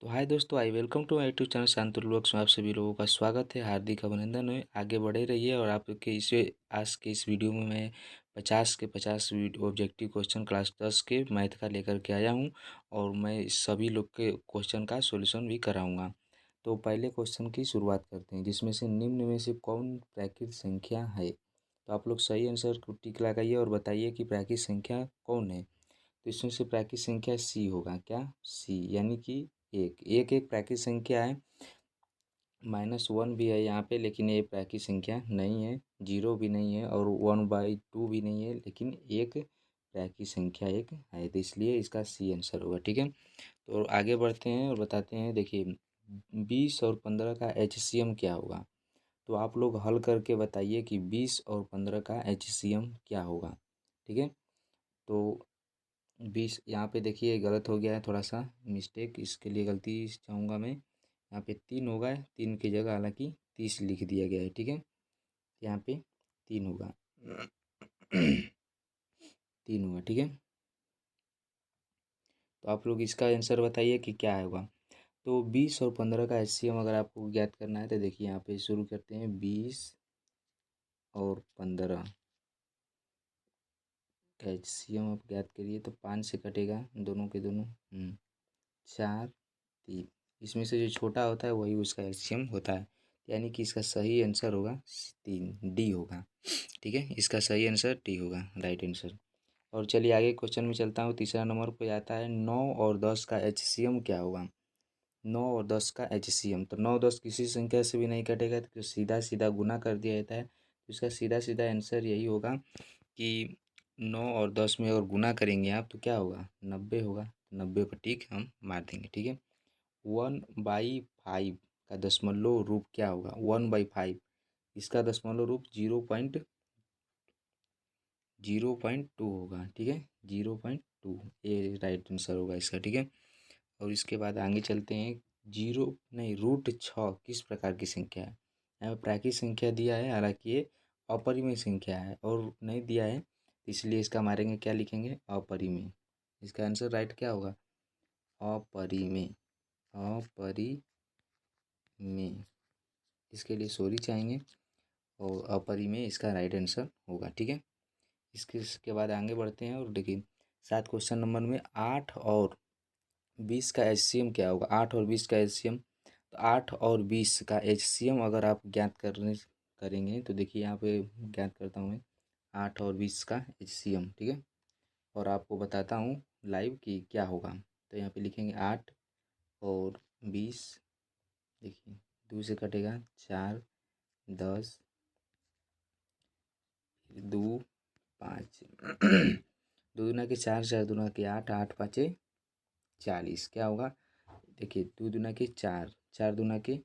तो हाय दोस्तों, I welcome to my YouTube channel Shantul vlogs में आप सभी लोगों का स्वागत है, हार्दिक अभिनंदन है। आगे बढ़े रहिए। और आपके आज के इस वीडियो में मैं 50 के 50 ऑब्जेक्टिव क्वेश्चन क्लास 10 के मैथ का लेकर के आया हूं। और मैं इस सभी लोग के क्वेश्चन का सॉल्यूशन भी कराऊंगा। तो पहले क्वेश्चन की शुरुआत करते हैं, जिसमें से निम्न में से कौन प्राकृत संख्या है। तो आप लोग सही आंसर को टिक लगाइए और बताइए कि प्राकृत संख्या कौन है। तो इसमें से प्राकृत संख्या सी होगा। क्या? सी, यानी कि एक एक एक प्राकृत संख्या है। -1 भी है यहाँ पे, लेकिन ये प्राकृत संख्या नहीं है। 0 भी नहीं है और 1/2 भी नहीं है, लेकिन एक प्राकृत संख्या एक है। तो इसलिए इसका सी आंसर होगा। ठीक है, तो आगे बढ़ते हैं और बताते हैं। देखिए, 20 और 15 का एचसीएम क्या होगा। तो आप लोग हल करके बताइए कि 20 और 15 का एचसीएम क्या होगा। ठीक है, तो 20 यहाँ पे देखिए गलत हो गया है, थोड़ा सा मिस्टेक, इसके लिए गलती चाहूँगा मैं। यहाँ पे 3 होगा, 3 की जगह हालांकि 30 लिख दिया गया है। ठीक है, यहाँ पे 3 होगा। 3 होगा। ठीक है, तो आप लोग इसका आंसर बताइए कि क्या होगा। तो 20 और 15 का एचसीएम अगर आपको ज्ञात करना है तो देखिए यहाँ पे शुरू करते हैं। 20 और 15 का एचसीएम आप ज्ञात करिए। तो 5 से कटेगा दोनों के दोनों, 4 3। इसमें से जो छोटा होता है वही उसका एलसीएम होता है, यानी कि इसका सही आंसर होगा 3, डी होगा। ठीक है, इसका सही आंसर डी होगा, राइट आंसर। और चलिए आगे क्वेश्चन में चलता हूँ। तीसरा नंबर पे आता है 9 और 10 का एचसीएम क्या होगा। 9 और 10 का एचसीएम, तो 9 10 किसी संख्या से भी नहीं कटेगा, तो सीधा सीधा गुना कर दिया जाता है। तो इसका सीधा सीधा आंसर यही होगा कि 9 और 10 में अगर गुना करेंगे आप तो क्या होगा, 90 होगा। 90 पर टिक हम मार देंगे। ठीक है, 1/5 का दशमलव रूप क्या होगा। 1/5 इसका दशमलव रूप 0.2 होगा। ठीक है, 0.2 ये राइट आंसर होगा इसका। ठीक है, और इसके बाद आगे चलते हैं। जीरो नहीं, √6 किस प्रकार की संख्या है। यहाँ पे प्राकृत संख्या दिया है, हालांकि ये अपरिमेय संख्या है, और नहीं दिया है, तो इसलिए इसका मारेंगे, क्या लिखेंगे, अपरिमेय। इसका आंसर राइट क्या होगा, अपरिमेय। अपरिमेय, इसके लिए सॉरी चाहेंगे, और अपरिमेय इसका राइट आंसर होगा। ठीक है, इसके बाद आगे बढ़ते हैं और देखिए 7 क्वेश्चन नंबर में 8 और 20 का एचसीएम क्या होगा। 8 और 20 का एचसीएम, तो 8 और 20 का एचसीएम अगर आप ज्ञात करेंगे तो देखिए यहाँ पे ज्ञात करता हूँ मैं 8 और 20 का एचसीएम। ठीक है, और आपको बताता हूँ लाइव कि क्या होगा। तो यहाँ पे लिखेंगे 8 और 20, देखिए 2 से कटेगा 4, 10, 2 5, 2 दूना के 4, 4 दूना के 8, 8 5 40, क्या होगा। देखिए 2 दूना के 4, 4 दूना के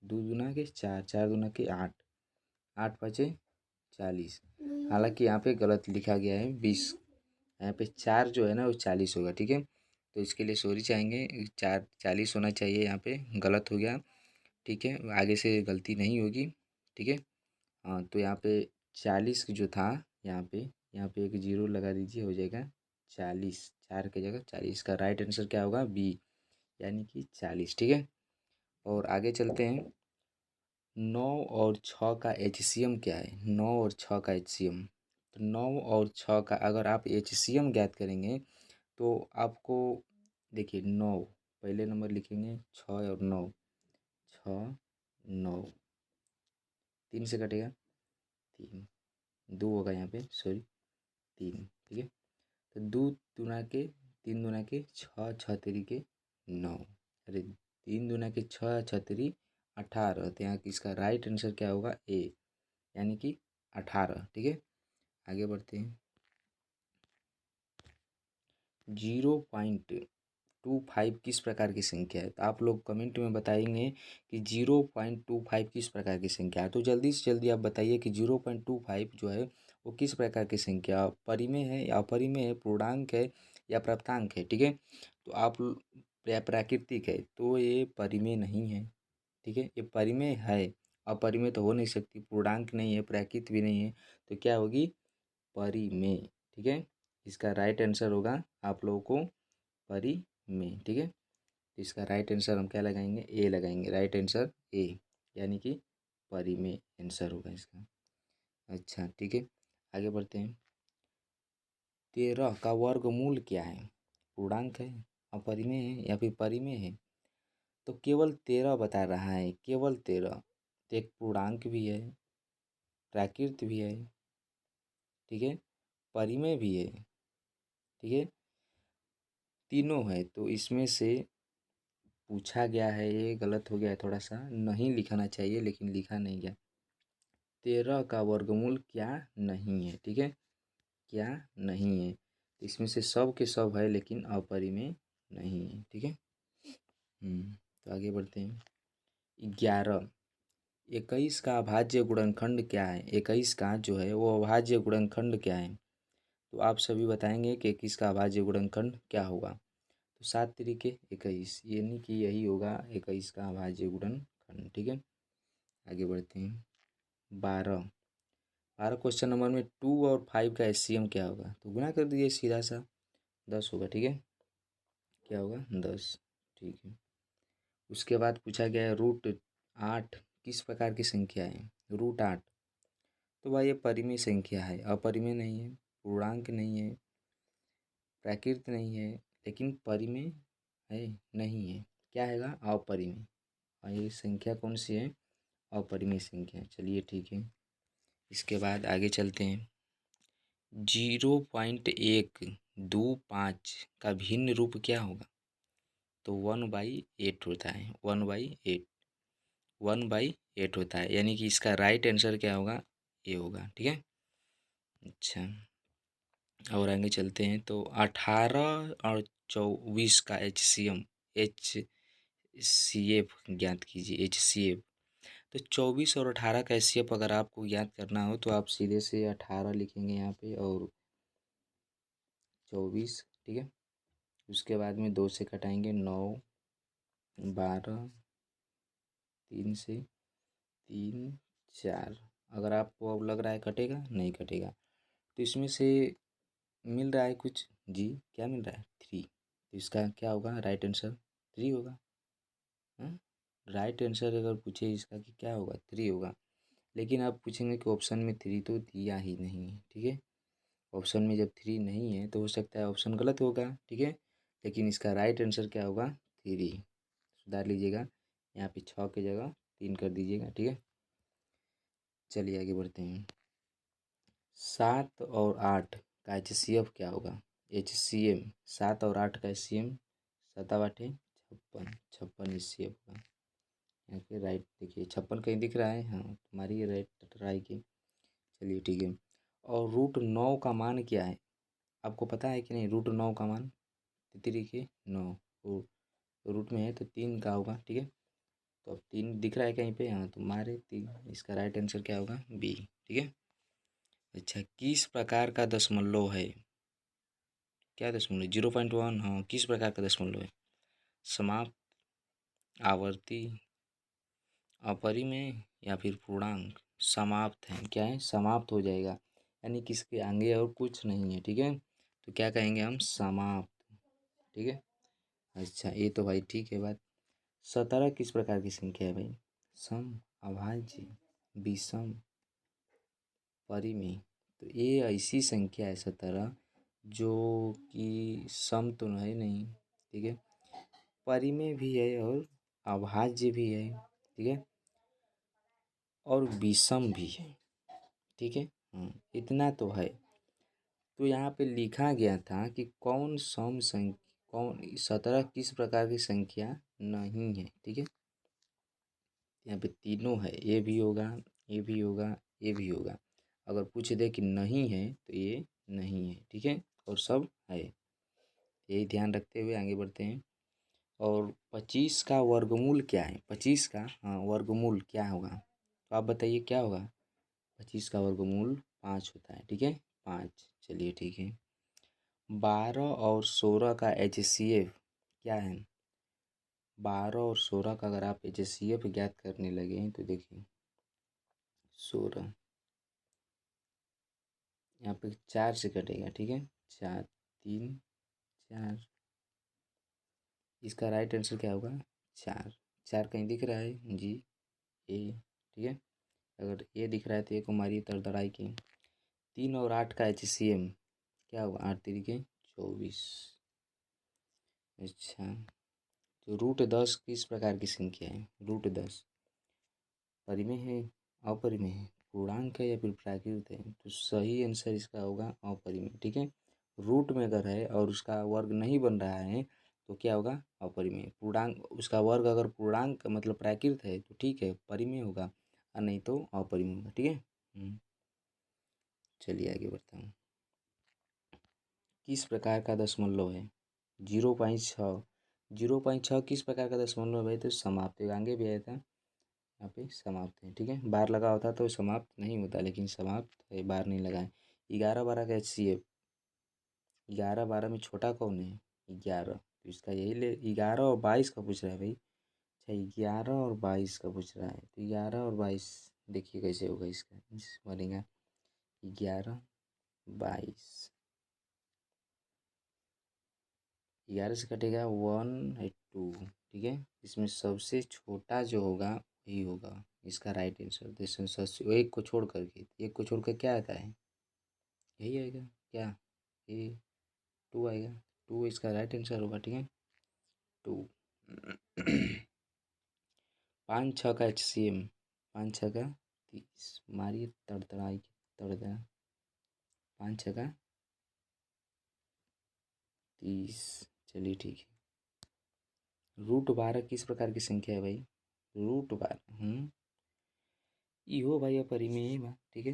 2 दूना के 4, 4 दूना के 8, 8 5 40। हालांकि यहाँ पे गलत लिखा गया है 20, यहाँ पे 4 जो है ना वो 40 होगा। ठीक है, तो इसके लिए सॉरी चाहेंगे, 4 40 होना चाहिए, यहाँ पे गलत हो गया। ठीक है, आगे से गलती नहीं होगी। ठीक है, हाँ, तो यहाँ पे 40 जो था, यहाँ पे एक जीरो लगा दीजिए, हो जाएगा 40, 4 की जगह 40 का राइट आंसर क्या होगा, बी, यानी कि 40। ठीक है, और आगे चलते हैं। 9 और 6 का एचसीएम क्या है। 9 और 6 का एचसीएम, तो 9 और 6 का अगर आप एचसीएम ज्ञात करेंगे तो आपको देखिए 9 पहले नंबर लिखेंगे, 6 और 9, 6 9, 3 से कटेगा 3, 2 होगा यहाँ पे, सॉरी 3। ठीक है, तो 2 दूना के 3 दूना के 6, 6 तिरी के 9, अरे 3 दूना के 6, 6 तिरी 18। तो यहाँ इसका राइट आंसर क्या होगा, ए, यानी कि 18। ठीक है, आगे बढ़ते हैं। 0.25 किस प्रकार की संख्या है। तो आप लोग कमेंट में बताएंगे कि 0.25 किस प्रकार की संख्या है। तो जल्दी से जल्दी आप बताइए कि 0.25 जो है वो किस प्रकार की संख्या, परिमेय है या अपरिमेय है, पूर्णांक है या प्राप्तांक है। ठीक है, तो आप या प्राकृतिक है, तो ये परिमेय नहीं है। ठीक है, ये परिमेय है, अपरिमेय तो हो नहीं सकती, पूर्णांक नहीं है, प्राकृत भी नहीं है, तो क्या होगी, परिमेय। ठीक है, इसका राइट आंसर होगा आप लोगों को परिमेय। ठीक है, तो इसका राइट आंसर हम क्या लगाएंगे, ए लगाएंगे, राइट आंसर ए, यानी कि परिमेय आंसर होगा इसका। अच्छा ठीक है, आगे बढ़ते हैं। 13 का वर्गमूल क्या है? पूर्णांक है, अपरिमेय है या फिर परिमेय है? तो केवल 13 बता रहा है, केवल 13। तो एक पूर्णांक भी है, प्राकृत भी है, ठीक है, परिमेय भी है, ठीक है, तीनों है। तो इसमें से पूछा गया है, ये गलत हो गया है थोड़ा सा, नहीं लिखना चाहिए लेकिन लिखा नहीं गया। 13 का वर्गमूल क्या नहीं है, ठीक है, क्या नहीं है। इसमें से सब के सब है लेकिन अपरिमेय नहीं है, ठीक है। तो आगे बढ़ते हैं। 11, 21 का अभाज्य गुणनखंड क्या है? 21 का जो है वो अभाज्य गुणनखंड क्या है? तो आप सभी बताएंगे कि 21 का अभाज्य गुणनखंड क्या होगा। तो 7 तरीके 21, यानी कि यही होगा 21 का अभाज्य गुणनखंड, ठीक है। आगे बढ़ते हैं। 12, क्वेश्चन नंबर में 2 और 5 का एचसीएम क्या होगा? तो गुणा कर दीजिए सीधा सा, 10 होगा, ठीक है, क्या होगा 10, ठीक है। उसके बाद पूछा गया है √8 किस प्रकार की संख्या है? √8, तो भाई ये परिमेय संख्या है, अपरिमेय नहीं है, पूर्णांक नहीं है, प्राकृत नहीं है, लेकिन परिमेय है नहीं है, क्या हैगा? अपरिमेय। और ये संख्या कौन सी है? अपरिमेय संख्या। चलिए ठीक है, इसके बाद आगे चलते हैं। 0.125 का भिन्न रूप क्या होगा? तो 1/8 होता है, 1/8, 1/8 होता है, यानी कि इसका राइट आंसर क्या होगा? ए होगा, ठीक है। अच्छा, और आगे चलते हैं। तो 18 और 24 का एच सी एफ ज्ञात कीजिए, HCF। तो 24 और 18 का HCF अगर आपको ज्ञात करना हो तो आप सीधे से 18 लिखेंगे यहाँ पे और 24, ठीक है। उसके बाद में 2 से कटाएंगे 9, 12, 3 से 3, 4। अगर आपको अब लग रहा है कटेगा, नहीं कटेगा। तो इसमें से मिल रहा है कुछ, जी क्या मिल रहा है? 3। तो इसका क्या होगा? राइट आंसर 3 होगा। राइट आंसर अगर पूछे इसका कि क्या होगा, 3 होगा। लेकिन आप पूछेंगे कि ऑप्शन में 3 तो दिया ही नहीं है, ठीक है। ऑप्शन में जब 3 नहीं है तो हो सकता है ऑप्शन गलत होगा, ठीक है। लेकिन इसका राइट आंसर क्या होगा? 3। सुधार लीजिएगा, यहाँ पे 6 की जगह 3 कर दीजिएगा, ठीक है। चलिए आगे बढ़ते हैं। 7 और 8 का HCF क्या होगा? HCM, 7 और 8 का HCM 7×8 56, 56 HCF होगा। यहाँ पे राइट देखिए 56 कहीं दिख रहा है? हाँ, तुम्हारी ये राइट ट्राई की। चलिए ठीक है। और √9 का मान क्या है? आपको पता है कि नहीं √9 का मान? तितरी के 9, रूट में है तो 3 का होगा, ठीक है। तो अब 3 दिख रहा है कहीं पे? हाँ, तो मारे 3, इसका राइट आंसर क्या होगा? बी, ठीक है। अच्छा, किस प्रकार का दशमलव है? क्या दशमलव? 0.1, हाँ, किस प्रकार का दशमलव है? समाप्त, आवर्ती, अपरिमेय या फिर पूर्णांक? समाप्त है, क्या है? समाप्त हो जाएगा, यानी किसके आगे और कुछ नहीं है, ठीक है। तो क्या कहेंगे हम? समाप्त, ठीक है। अच्छा, ये तो भाई ठीक है बात। 17 किस प्रकार की संख्या है भाई? सम, अभाज्य, विषम, परिमेय। तो ये ऐसी संख्या है 17 जो कि सम तो है नहीं, ठीक है, परिमेय भी है और अभाज्य भी है, ठीक है, और विषम भी है, ठीक है। इतना तो है। तो यहाँ पे लिखा गया था कि कौन सम संख्या, कौन 17 किस प्रकार की संख्या नहीं है, ठीक है। यहाँ पे तीनों है, ये भी होगा, ये भी होगा, ये भी होगा। अगर पूछ दे कि नहीं है तो ये नहीं है, ठीक है, और सब है। यही ध्यान रखते हुए आगे बढ़ते हैं। और 25 का वर्गमूल क्या है? 25 का, हाँ, वर्गमूल क्या होगा? तो आप बताइए क्या होगा? 25 का वर्गमूल 5 होता है, ठीक है, 5। चलिए ठीक है। 12 और 16 का HCF क्या है? 12 और 16 का अगर आप HCF ज्ञात करने लगे तो देखिए 16 यहाँ पे 4 से कटेगा, ठीक है, 4, 3, 4, इसका राइट आंसर क्या होगा? 4। 4 कहीं दिख रहा है जी? ए, ठीक है। अगर ए दिख रहा है तो ए को मारिए तड़तड़ाई के। 3 और 8 का HCM क्या होगा? 8 तिरिके 24। अच्छा, तो √10 किस प्रकार की संख्या है? √10 परिमेय है, अपरिमेय है, पूर्णांक है या फिर प्राकृत है? तो सही आंसर इसका होगा अपरिमेय, ठीक है। रूट में अगर है और उसका वर्ग नहीं बन रहा है तो क्या होगा? अपरिमेय। पूर्णांक, उसका वर्ग अगर पूर्णांक मतलब प्राकृत है तो ठीक है, परिमेय होगा, और नहीं तो अपरिमेय होगा, ठीक है। चलिए आगे बढ़ता हूँ। किस प्रकार का दशमलव है? 0.6। 0.6 किस प्रकार का दशमलव है भाई? तो समाप्त है, आगे भी आया था, यहाँ पे समाप्त है, ठीक है। बार लगा होता तो समाप्त नहीं होता, लेकिन समाप्त है, बार नहीं लगा है। 11-12 का HCF, 11-12 में छोटा कौन है? 11, तो इसका यही ले। 11 और 22 का पूछ रहा है भाई। अच्छा, 11 और 22 का पूछ रहा है, तो 11 और 22 देखिए कैसे होगा इसका बनेगा। 11, 22, 11 से कटेगा 1 2, ठीक है। इसमें सबसे छोटा जो होगा वही होगा इसका राइट आंसर। एक को छोड़ करके, एक को छोड़ कर क्या आता है? यही आएगा क्या? ये 2 आएगा। 2 इसका राइट आंसर होगा, ठीक है। 2। 5-6 का HCM, 5-6 का 30, मारिए तड़तड़ाई तड़तड़ा। 5-6 का 30, चलिए ठीक है। √12 किस प्रकार की संख्या है भाई? √12 इहो भाई अपरिमेय बा, ठीक है।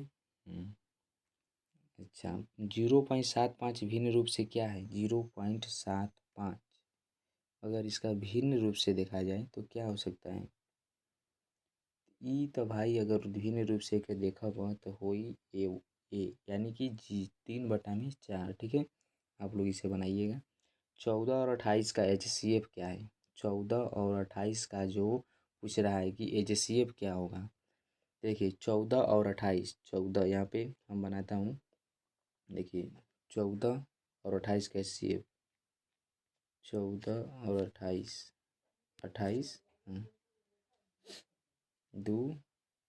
अच्छा, 0.75 भिन्न रूप से क्या है? 0.75 अगर इसका भिन्न रूप से देखा जाए तो क्या हो सकता है? ई तो भाई अगर भिन्न रूप से के देखा हुआ तो होई ए यानी कि जी 3/4, ठीक है। आप लोग इसे बनाइएगा। 14 और 28 का HCF क्या है? 14 और 28 का जो पूछ रहा है कि HCF क्या होगा? देखिए 14 और 28, 14 यहाँ पे हम बनाता हूँ, देखिए 14 और 28 का HCF, 14 और 28, 28 2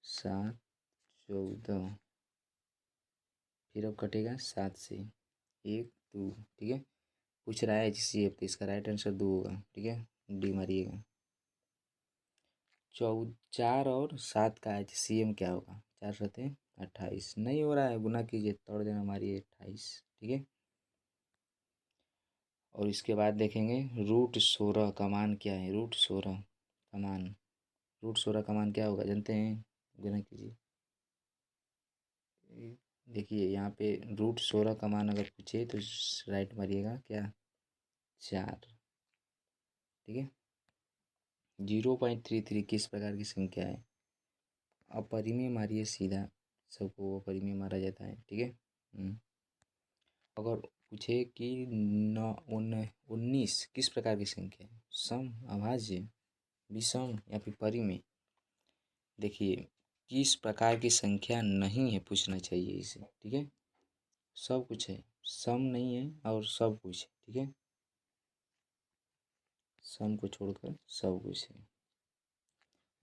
7 14, फिर अब कटेगा 7 से 1 2, ठीक है। पूछ रहा है HCF तो इसका राइट आंसर 2 होगा, ठीक है। डी मारिएगा। 4 और 7 का HCM क्या होगा? 4 रहते 28, नहीं हो रहा है, गुना कीजिए, तोड़ देना, मारिए 28, ठीक है। और इसके बाद देखेंगे √16 का मान क्या है? √16 का मान, √16 का मान क्या होगा जानते हैं? गुना कीजिए। देखिए यहाँ पे √16 का मान अगर पूछे तो राइट मारिएगा क्या? 4, ठीक है। 0.33 किस प्रकार की संख्या है? अपरिमेय मारिए सीधा, सबको अपरिमेय मारा जाता है, ठीक है। अगर पूछे कि 19 किस प्रकार की संख्या है? सम, अभाज्य, विषम या फिर परिमेय? देखिए किस प्रकार की संख्या नहीं है पूछना चाहिए इसे, ठीक है। सब कुछ है, सम नहीं है और सब कुछ है, ठीक है। सम को छोड़कर सब कुछ है।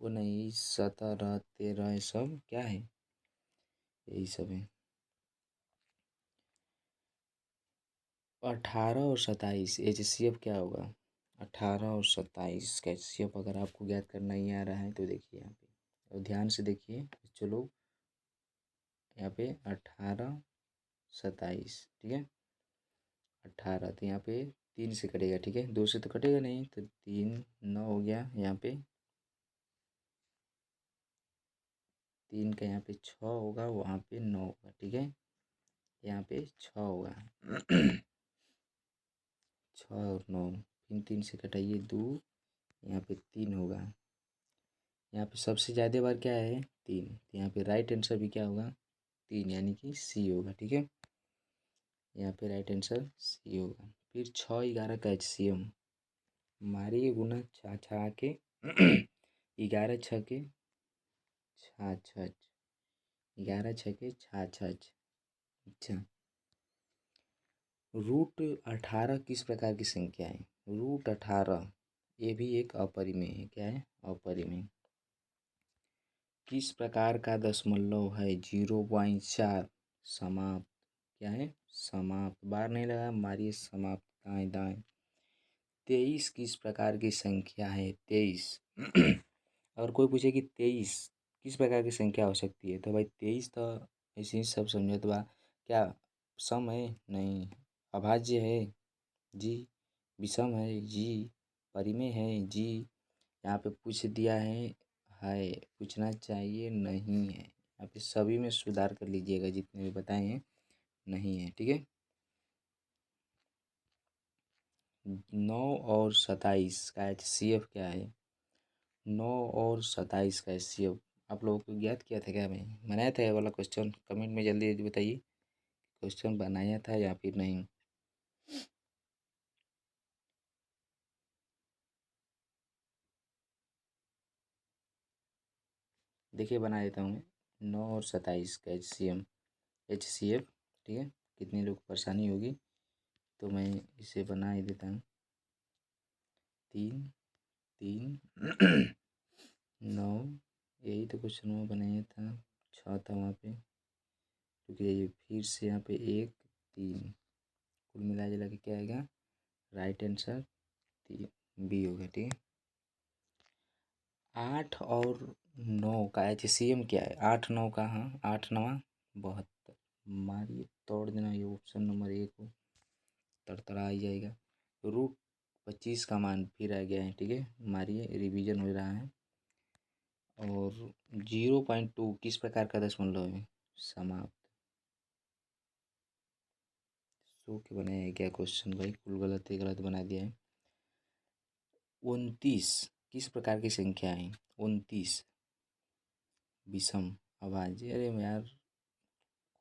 19, 17, 13 ये सब क्या है? यही सब है। 18 और 27 HCF क्या होगा? 18 और 27 का HCF अगर आपको ज्ञात करना ही आ रहा है तो देखिए यहाँ पे, और ध्यान से देखिए। चलो यहाँ पे 18 27, ठीक है। 18 तो यहाँ पे 3 से कटेगा, ठीक है। 2 से तो कटेगा नहीं, तो 3 9 हो गया। यहाँ पे 3 का यहाँ पे 6 होगा, वहाँ पे 9 होगा, ठीक है। यहाँ पे 6 होगा। 6 और 9, फिर 3 से कटाइए 2, यहाँ पे 3 होगा। यहाँ पे सबसे ज़्यादा बार क्या है? 3, तो यहाँ पे राइट आंसर भी क्या होगा? 3, यानी कि सी होगा, ठीक है। यहाँ पे राइट आंसर सी होगा। फिर 6-11 का HCM, मारिए गुना छा छा के 11 छके छाछ, 11 छके छाछ। अच्छा, √18 किस प्रकार की संख्या है? √18 ये भी एक अपरिमेय है। क्या है? अपरिमेय। किस प्रकार का दशमलव है 0.4? समाप्त। क्या है? समाप्त। बार नहीं लगा, मारिए समाप्त, दाएं दाएं। 23 किस प्रकार की संख्या है? 23 और कोई पूछे कि 23 किस प्रकार की संख्या हो सकती है, तो भाई 23 तो ऐसे ही सब समझो तो बा क्या सम है? नहीं। अभाज्य है? जी। विषम है? जी। परिमेय है? जी। यहाँ पे पूछ दिया है पूछना चाहिए नहीं है। यहाँ पे सभी में सुधार कर लीजिएगा, जितने भी बताए हैं नहीं है। ठीक है। 9 और 27 का HCF क्या है? 9 और 27 का HCF आप लोगों को ज्ञात किया था क्या? मैं बनाया था ये वाला क्वेश्चन? कमेंट में जल्दी बताइए, क्वेश्चन बनाया था या फिर नहीं। देखिए बना देता हूँ मैं। 9 और 27 का HCF। ठीक है। कितने लोग परेशानी होगी तो मैं इसे बना ही देता हूँ। 3 3 9, यही तो क्वेश्चन में बनाया था। 6 था वहाँ पे, क्योंकि ये फिर से यहाँ पे 1 3 कुल मिला जुला के क्या आएगा? राइट आंसर 3 बी होगा। ठीक है। 8 और 9 का HCM क्या है? 8 9 का, हाँ 8 9 72। मारिए तोड़ देना ये ऑप्शन नंबर 1 को, तड़तड़ा आ जाएगा। रूट 25 का मान फिर आ गया है। ठीक है। मारिए, रिवीजन हो रहा है। और 0.2 किस प्रकार का दशमलव है? समाप्त। सो के बनाया है क्या क्वेश्चन भाई? कुल गलत ही गलत बना दिया है। 29 किस प्रकार की संख्या है? 29 विषम अभाज्य। अरे यार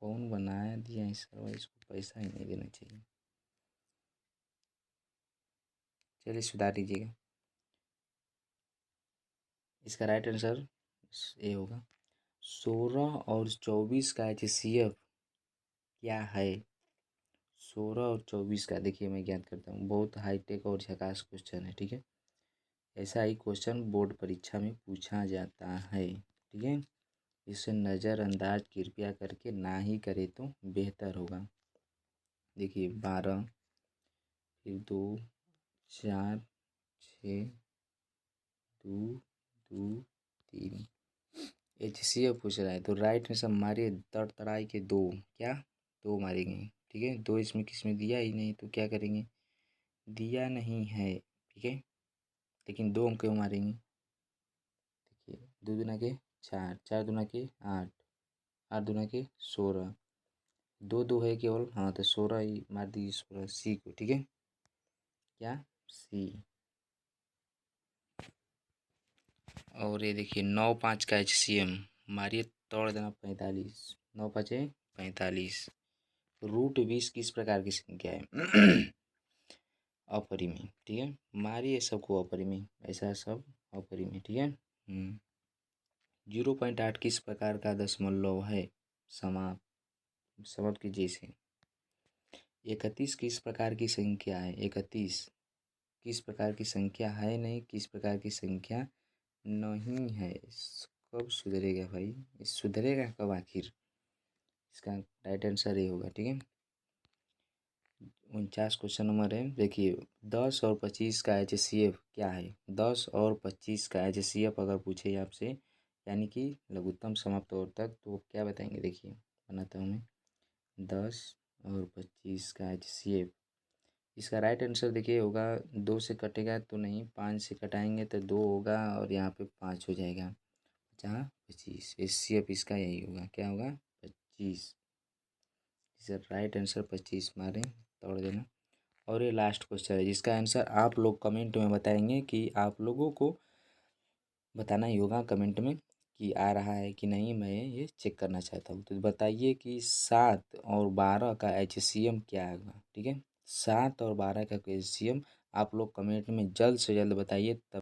कौन बनाया दिया है सर भाई, इसको पैसा ही नहीं देना चाहिए। चलिए सुधार लीजिएगा। इसका राइट आंसर ए होगा। 16 और 24 का HCF क्या है? 16 और 24 का देखिए मैं ज्ञात करता हूँ। बहुत हाईटेक और झकास क्वेश्चन है। ठीक है। ऐसा ही क्वेश्चन बोर्ड परीक्षा में पूछा जाता है। ठीक है। इसे नज़रअंदाज कृपया करके ना ही करें तो बेहतर होगा। देखिए 12 फिर 2 4 6 2 2 3 HCF पूछ रहा है तो राइट में सब मारिए तड़तड़ाई के 2। क्या? 2 मारेंगे। ठीक है। 2 इसमें किसमें दिया ही नहीं तो क्या करेंगे? दिया नहीं है। ठीक है। लेकिन 2 हम क्यों मारेंगे? देखिए 2 दूना के 4, 4 दूना के 8, 8 दूना के 16, 2 2 है केवल, हाँ तो 16 ही मार दीजिए। 16 सी को। ठीक है। क्या? सी। और ये देखिए 9 5 का HCM मारिए तोड़ देना 45। 9 5 45। रूट 20 किस प्रकार की संख्या है? अपरिमेय। ठीक है। मारिए सबको अपरिमेय, ऐसा सब अपरिमेय। ठीक है। 0.8 किस प्रकार का दशमलव है? समाप्त। समाप्त कीजिए इसे। 31 किस प्रकार की संख्या है? 31 किस प्रकार की संख्या है? नहीं, किस प्रकार की संख्या नहीं है। कब सुधरेगा भाई? इस सुधरेगा कब आखिर? इसका राइट आंसर ये होगा। ठीक है। 49 क्वेश्चन नंबर है। देखिए 10 और 25 का HCF क्या है? 10 और 25 का HCF अगर पूछे आपसे, यानी कि लघुत्तम समाप्त और तक, तो क्या बताएंगे? देखिए बनाता हूँ मैं। 10 और 25 का HCF, इसका राइट आंसर देखिए होगा 2 से कटेगा तो नहीं, 5 से कटाएंगे तो 2 होगा और यहाँ पे 5 हो जाएगा, जहाँ 25। HCF इसका यही होगा। क्या होगा? 25। इसका राइट आंसर 25 मारें, तोड़ देना। और ये लास्ट क्वेश्चन है जिसका आंसर आप लोग कमेंट में बताएंगे, कि आप लोगों को बताना ही होगा कमेंट में कि आ रहा है कि नहीं। मैं ये चेक करना चाहता हूँ। तो बताइए कि 7 और 12 का HCM क्या होगा? ठीक है। 7 और 12 का HCM आप लोग कमेंट में जल्द से जल्द बताइए, तब